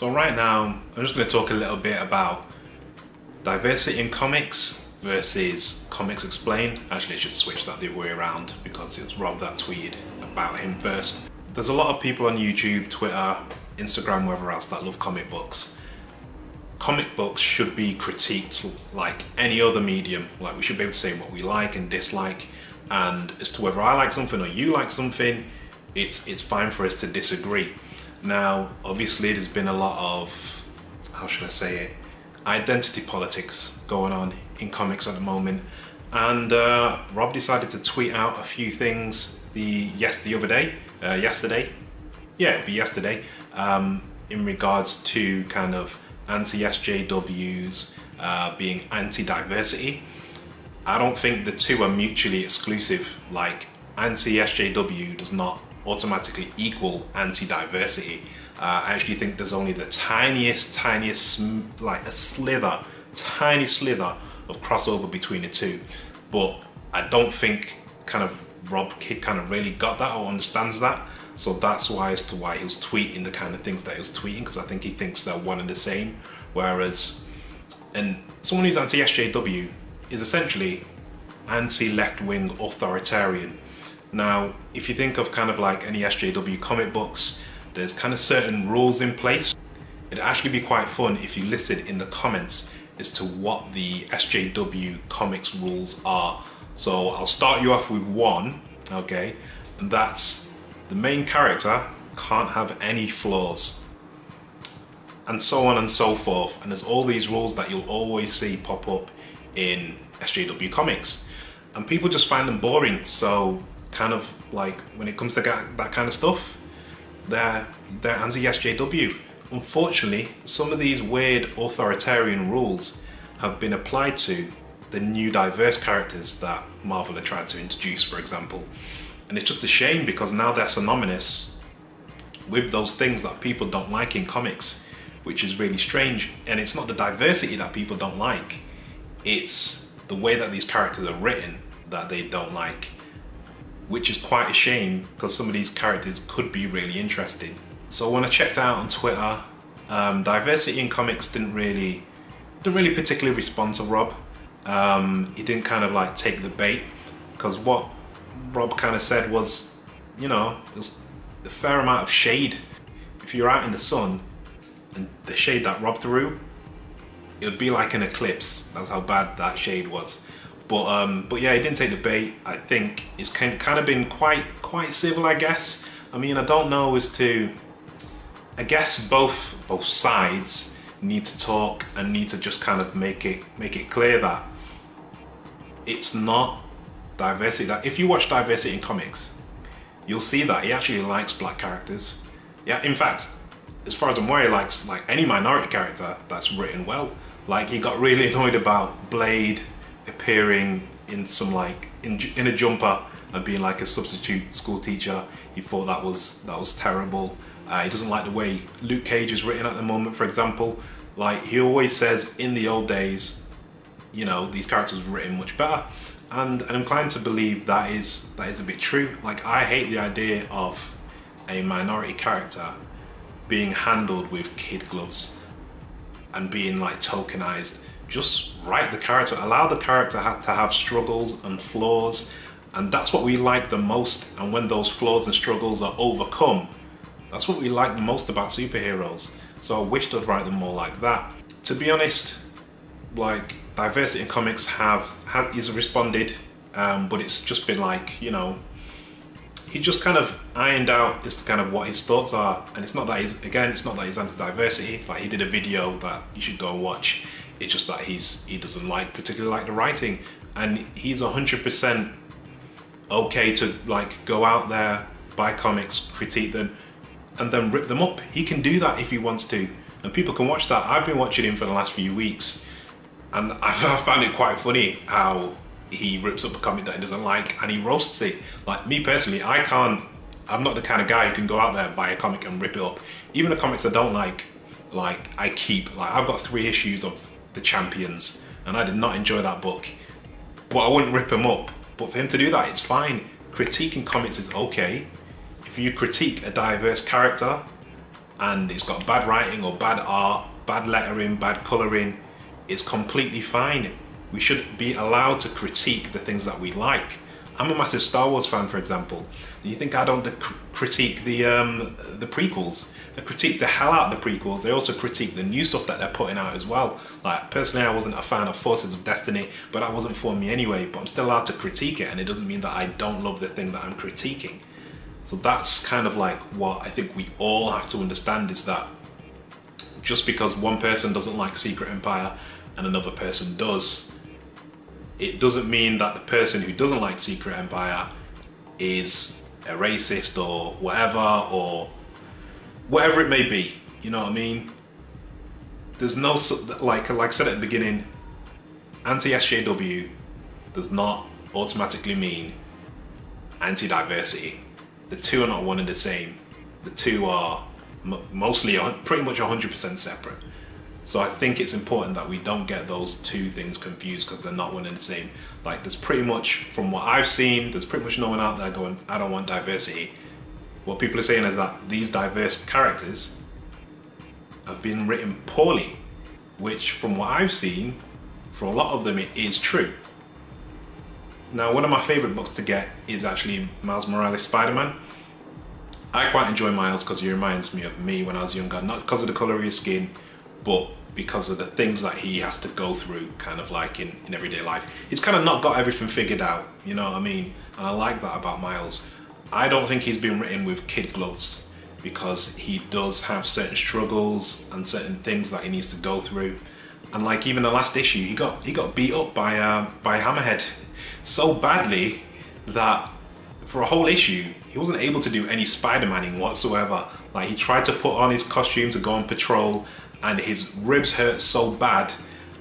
So right now, I'm just going to talk a little bit about diversity in comics versus Comics Explained. Actually, I should switch that the other way around because it was Rob that tweeted about him first. There's a lot of people on YouTube, Twitter, Instagram, wherever else that love comic books. Comic books should be critiqued like any other medium. Like, we should be able to say what we like and dislike, and as to whether I like something or you like something, it's fine for us to disagree. Now, obviously, there's been a lot of, how should I say it, identity politics going on in comics at the moment, and Rob decided to tweet out a few things yesterday, in regards to kind of anti-SJWs being anti-diversity. I don't think the two are mutually exclusive. Like, anti-SJW does not automatically equal anti-diversity. I actually think there's only the tiniest, like a tiny slither of crossover between the two. But I don't think kind of Rob Kid kind of really got that or understands that. So that's why as to why he was tweeting the kind of things that he was tweeting, because I think he thinks they're one and the same. Whereas, and someone who's anti-SJW is essentially anti-left-wing authoritarian. Now, if you think of kind of like any SJW comic books, there's kind of certain rules in place. It'd actually be quite fun if you listed in the comments as to what the SJW comics rules are. So I'll start you off with one, okay? And that's the main character can't have any flaws. And so on and so forth. And there's all these rules that you'll always see pop up in SJW comics. And people just find them boring. So kind of like when it comes to that kind of stuff, they're anti-SJW. Unfortunately, some of these weird authoritarian rules have been applied to the new diverse characters that Marvel are trying to introduce, for example. And it's just a shame because now they're synonymous with those things that people don't like in comics, which is really strange. And it's not the diversity that people don't like, it's the way that these characters are written that they don't like, which is quite a shame because some of these characters could be really interesting. So when I checked out on Twitter, diversity in comics didn't really particularly respond to Rob. He didn't kind of like take the bait, because what Rob kind of said was, you know, there's a fair amount of shade. If you're out in the sun and the shade that Rob threw, it would be like an eclipse. That's how bad that shade was. But yeah, he didn't take the bait. I think it's kind of been quite civil, I guess. I mean, I don't know as to, I guess both sides need to talk and need to just kind of make it clear that it's not diversity. That if you watch diversity in comics, you'll see that he actually likes black characters. Yeah, in fact, as far as I'm aware, he likes like any minority character that's written well. Like, he got really annoyed about Blade appearing in some like in a jumper and being like a substitute school teacher. He thought that was terrible. He doesn't like the way Luke Cage is written at the moment, for example. Like, he always says in the old days, you know, these characters were written much better. And I'm inclined to believe that is a bit true. Like, I hate the idea of a minority character being handled with kid gloves and being like tokenized. Just write the character, allow the character to have struggles and flaws, and that's what we like the most. And when those flaws and struggles are overcome, that's what we like the most about superheroes. So I wish they'd write them more like that. To be honest, like, diversity in comics he's responded, but it's just been like, you know, he just kind of ironed out as to kind of what his thoughts are. And it's not that he's anti-diversity. Like, he did a video that you should go and watch. It's just that he doesn't particularly like the writing, and he's 100% okay to like go out there, buy comics, critique them, and then rip them up. He can do that if he wants to, and people can watch that. I've been watching him for the last few weeks, and I found it quite funny how he rips up a comic that he doesn't like and he roasts it. Like, me personally, I'm not the kind of guy who can go out there, buy a comic and rip it up. Even the comics I don't like I keep. Like, I've got 3 issues of The Champions, and I did not enjoy that book, but I wouldn't rip him up. But for him to do that, it's fine. Critiquing comics is okay. If you critique a diverse character, and it's got bad writing or bad art, bad lettering, bad colouring, it's completely fine. We should be allowed to critique the things that we like. I'm a massive Star Wars fan, for example. Do you think I don't critique the prequels? I critique the hell out of the prequels. They also critique the new stuff that they're putting out as well. Like, personally, I wasn't a fan of Forces of Destiny, but that wasn't for me anyway. But I'm still allowed to critique it, and it doesn't mean that I don't love the thing that I'm critiquing. So that's kind of like what I think we all have to understand, is that just because one person doesn't like Secret Empire and another person does, it doesn't mean that the person who doesn't like Secret Empire is a racist or whatever it may be. You know what I mean? There's no, like I said at the beginning, anti-SJW does not automatically mean anti-diversity. The two are not one and the same. The two are mostly pretty much 100% separate. So I think it's important that we don't get those two things confused, because they're not one and the same. Like, there's pretty much, from what I've seen, there's pretty much no one out there going, I don't want diversity. What people are saying is that these diverse characters have been written poorly, which from what I've seen, for a lot of them it is true. Now, one of my favorite books to get is actually Miles Morales' Spider-Man. I quite enjoy Miles because he reminds me of me when I was younger, not because of the colour of his skin, but because of the things that he has to go through, kind of like in everyday life. He's kind of not got everything figured out, you know what I mean? And I like that about Miles. I don't think he's been written with kid gloves, because he does have certain struggles and certain things that he needs to go through. And like, even the last issue, he got beat up by Hammerhead so badly that for a whole issue he wasn't able to do any Spider-Manning whatsoever. Like, he tried to put on his costume to go on patrol, and his ribs hurt so bad,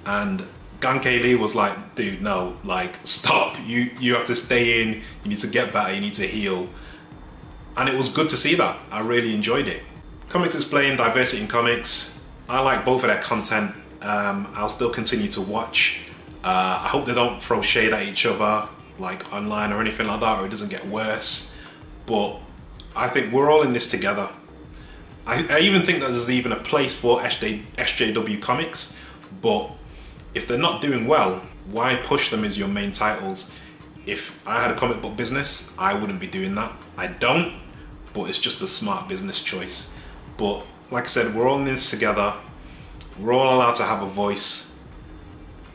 and Ganke Lee was like, dude, no, like, stop, you have to stay in, you need to get better, you need to heal. And it was good to see that. I really enjoyed it. Comics Explained, diversity in comics. I like both of their content. I'll still continue to watch. I hope they don't throw shade at each other, like online or anything like that, or it doesn't get worse. But I think we're all in this together. I even think that there's even a place for SJW comics, but if they're not doing well, why push them as your main titles? If I had a comic book business, I wouldn't be doing that. I don't, but it's just a smart business choice. But like I said, we're all in this together. We're all allowed to have a voice.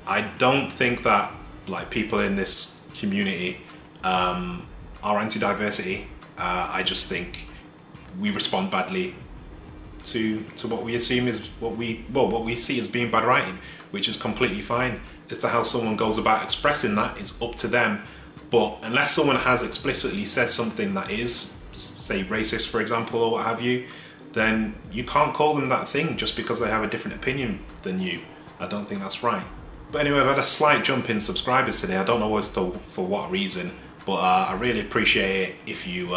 I don't think that, like, people in this community are anti-diversity. I just think we respond badly to what we assume is what we see as being bad writing, which is completely fine. As to how someone goes about expressing that, it's up to them. But unless someone has explicitly said something that is, say, racist, for example, or what have you, then you can't call them that thing just because they have a different opinion than you. I don't think that's right. But anyway, I've had a slight jump in subscribers today. I don't know as to for what reason, but I really appreciate it if you're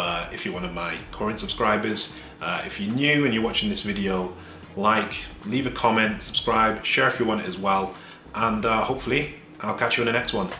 one of my current subscribers. If you're new and you're watching this video, like, leave a comment, subscribe, share if you want it as well, and hopefully I'll catch you in the next one.